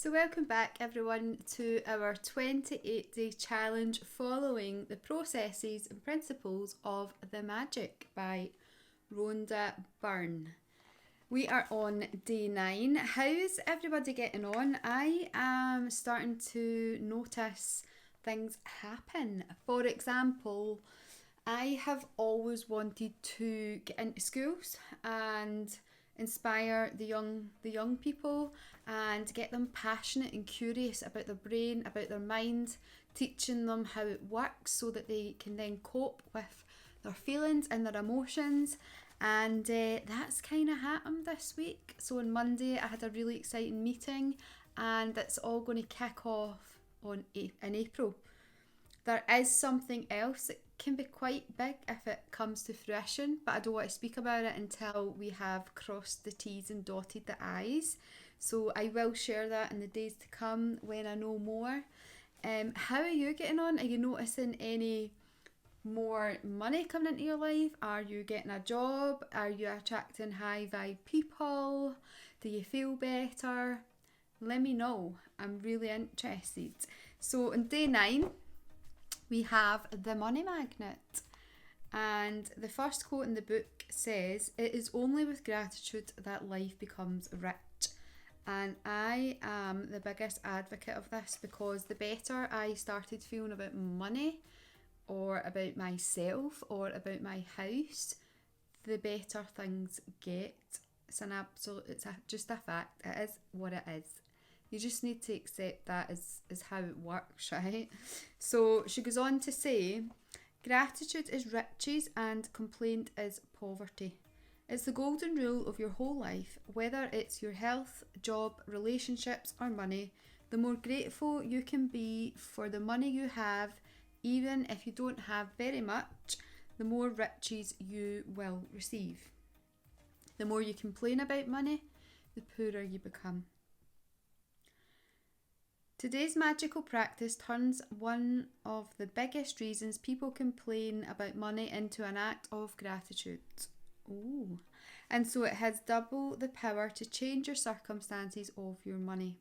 So, welcome back everyone to our 28-day challenge following the processes and principles of the magic by Rhonda Byrne. We are on day 9. How's everybody getting on? I am starting to notice things happen. For example, I have always wanted to get into schools and inspire the young people and get them passionate and curious about their brain, about their mind, teaching them how it works so that they can then cope with their feelings and their emotions. And that's kind of happened this week. So on Monday I had a really exciting meeting, and it's all going to kick off in April. There is something else that can be quite big if it comes to fruition, but I don't want to speak about it until we have crossed the T's and dotted the I's. So I will share that in the days to come when I know more. How are you getting on? Are you noticing any more money coming into your life? Are you getting a job? Are you attracting high vibe people? Do you feel better? Let me know. I'm really interested. So on day 9, we have the money magnet. And the first quote in the book says, "It is only with gratitude that life becomes rich." And I am the biggest advocate of this, because the better I started feeling about money or about myself or about my house, the better things get. Just a fact. It is what it is. You just need to accept that is how it works, right? So she goes on to say, "Gratitude is riches and complaint is poverty. It's the golden rule of your whole life, whether it's your health, job, relationships, or money. The more grateful you can be for the money you have, even if you don't have very much, the more riches you will receive. The more you complain about money, the poorer you become." Today's magical practice turns one of the biggest reasons people complain about money into an act of gratitude. Ooh. And so it has double the power to change your circumstances of your money.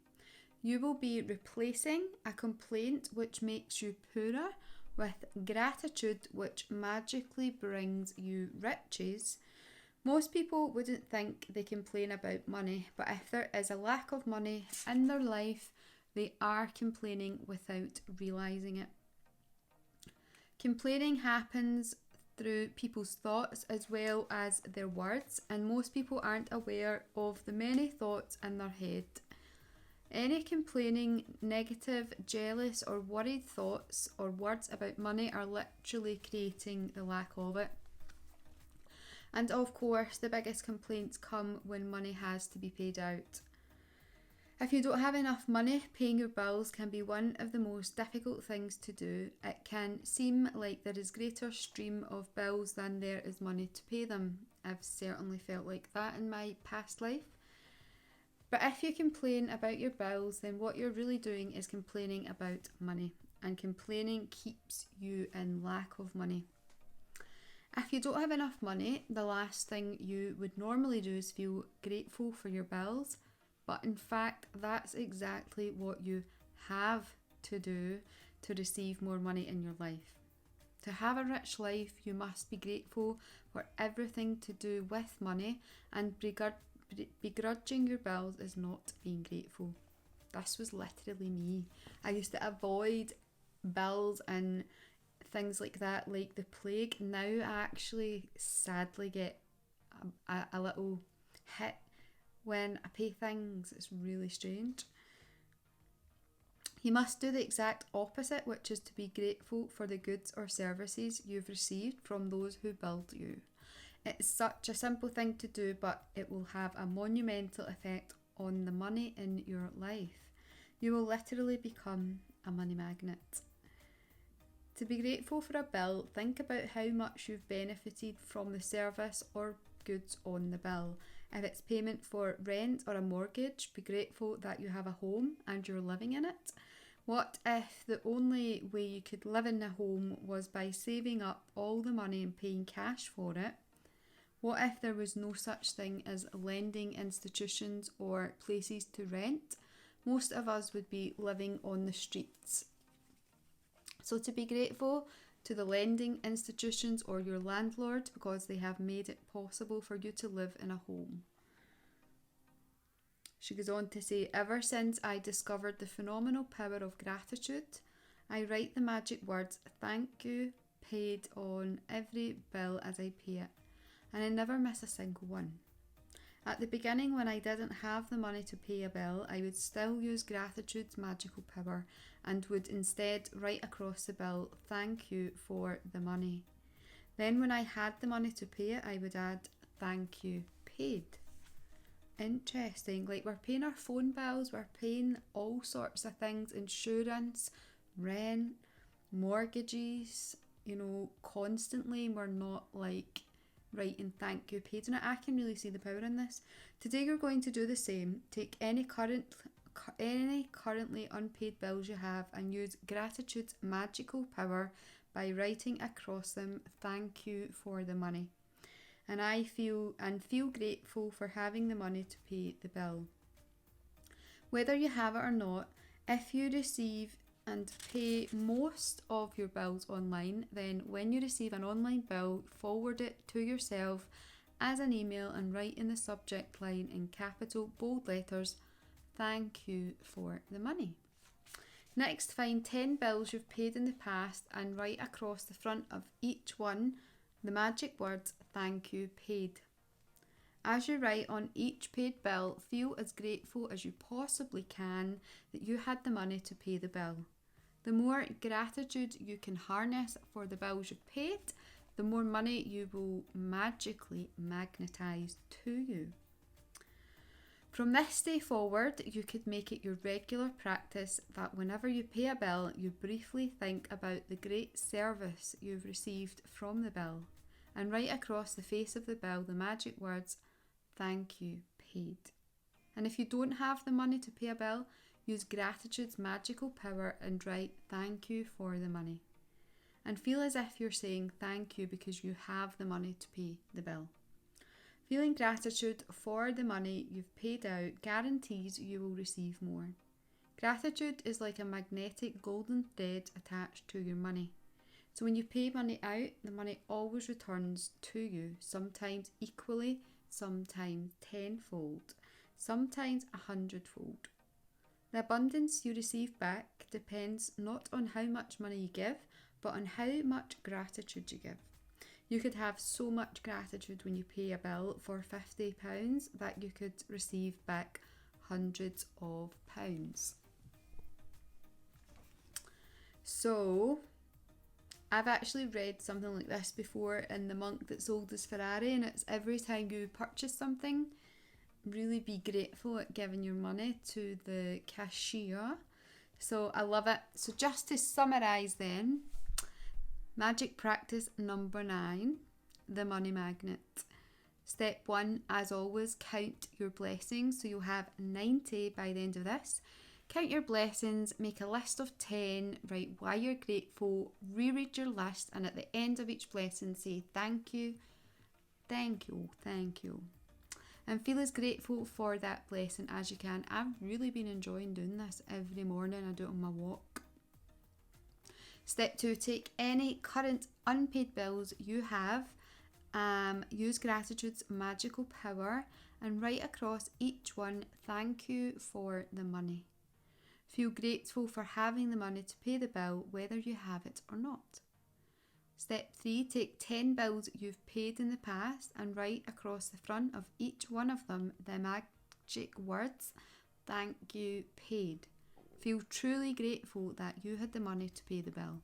You will be replacing a complaint which makes you poorer with gratitude which magically brings you riches. Most people wouldn't think they complain about money, but if there is a lack of money in their life, they are complaining without realising it. Complaining happens through people's thoughts as well as their words, and most people aren't aware of the many thoughts in their head. Any complaining, negative, jealous, or worried thoughts or words about money are literally creating the lack of it. And of course, the biggest complaints come when money has to be paid out. If you don't have enough money, paying your bills can be one of the most difficult things to do. It can seem like there is greater stream of bills than there is money to pay them. I've certainly felt like that in my past life. But if you complain about your bills, then what you're really doing is complaining about money, and complaining keeps you in lack of money. If you don't have enough money, the last thing you would normally do is feel grateful for your bills. But in fact, that's exactly what you have to do to receive more money in your life. To have a rich life, you must be grateful for everything to do with money, and begrudging your bills is not being grateful. This was literally me. I used to avoid bills and things like that like the plague. Now I actually sadly get a little hit when I pay things. It's really strange. You must do the exact opposite, which is to be grateful for the goods or services you've received from those who build you. It's such a simple thing to do, but it will have a monumental effect on the money in your life. You will literally become a money magnet. To be grateful for a bill, think about how much you've benefited from the service or goods on the bill. If it's payment for rent or a mortgage, be grateful that you have a home and you're living in it. What if the only way you could live in a home was by saving up all the money and paying cash for it? What if there was no such thing as lending institutions or places to rent? most of us would be living on the streets. So to be grateful to the lending institutions or your landlord because they have made it possible for you to live in a home. She goes on to say, ever since I discovered the phenomenal power of gratitude, I write the magic words, thank you, paid on every bill as I pay it, and I never miss a single one. At the beginning, when I didn't have the money to pay a bill, I would still use gratitude's magical power and would instead write across the bill, thank you for the money. Then when I had the money to pay it, I would add, thank you, paid. Interesting, like we're paying our phone bills, we're paying all sorts of things, insurance, rent, mortgages, constantly. We're not like writing thank you paid, and I can really see the power in this. Today you're going to do the same. Take any currently unpaid bills you have and use gratitude's magical power by writing across them, thank you for the money. And I feel grateful for having the money to pay the bill. Whether you have it or not, if you receive and pay most of your bills online, then when you receive an online bill, forward it to yourself as an email and write in the subject line in capital bold letters, thank you for the money. Next, find 10 bills you've paid in the past and write across the front of each one the magic words, thank you, paid. As you write on each paid bill, feel as grateful as you possibly can that you had the money to pay the bill. The more gratitude you can harness for the bills you've paid, the more money you will magically magnetise to you. From this day forward, you could make it your regular practice that whenever you pay a bill, you briefly think about the great service you've received from the bill and write across the face of the bill the magic words, thank you, paid. And if you don't have the money to pay a bill, use gratitude's magical power and write thank you for the money. And feel as if you're saying thank you because you have the money to pay the bill. Feeling gratitude for the money you've paid out guarantees you will receive more. Gratitude is like a magnetic golden thread attached to your money. So when you pay money out, the money always returns to you, sometimes equally, sometimes tenfold, sometimes 100-fold. The abundance you receive back depends not on how much money you give, but on how much gratitude you give. You could have so much gratitude when you pay a bill for £50 that you could receive back hundreds of pounds. So, I've actually read something like this before in The Monk That Sold His Ferrari, and it's every time you purchase something, really be grateful at giving your money to the cashier. So I love it. So just to summarise then, magic practice number 9, the money magnet. Step 1, as always, count your blessings. So you'll have 90 by the end of this. Count your blessings, make a list of 10, write why you're grateful, reread your list, and at the end of each blessing say thank you, thank you, thank you. And feel as grateful for that blessing as you can. I've really been enjoying doing this every morning. I do it on my walk. Step 2, take any current unpaid bills you have, use gratitude's magical power and write across each one, thank you for the money. Feel grateful for having the money to pay the bill, whether you have it or not. Step 3, take 10 bills you've paid in the past and write across the front of each one of them the magic words, thank you, paid. Feel truly grateful that you had the money to pay the bill.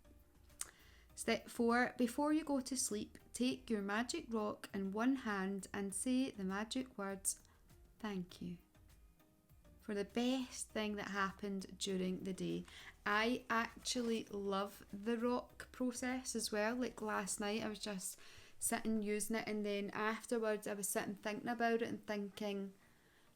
Step 4, before you go to sleep, take your magic rock in one hand and say the magic words, thank you, for the best thing that happened during the day. I actually love the rock process as well. Like last night I was just sitting using it, and then afterwards I was sitting thinking about it and thinking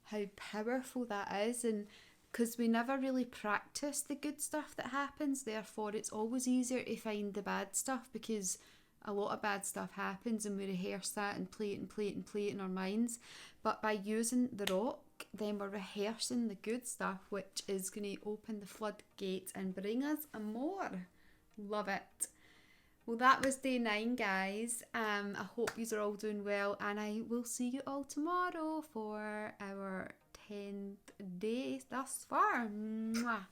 how powerful that is, and because we never really practice the good stuff that happens, therefore it's always easier to find the bad stuff because a lot of bad stuff happens and we rehearse that and play it and play it and play it in our minds. But by using the rock, then we're rehearsing the good stuff, which is going to open the floodgates and bring us more. Love it. Well, that was day 9, guys. I hope you are all doing well, and I will see you all tomorrow for our 10th day thus far. Mwah.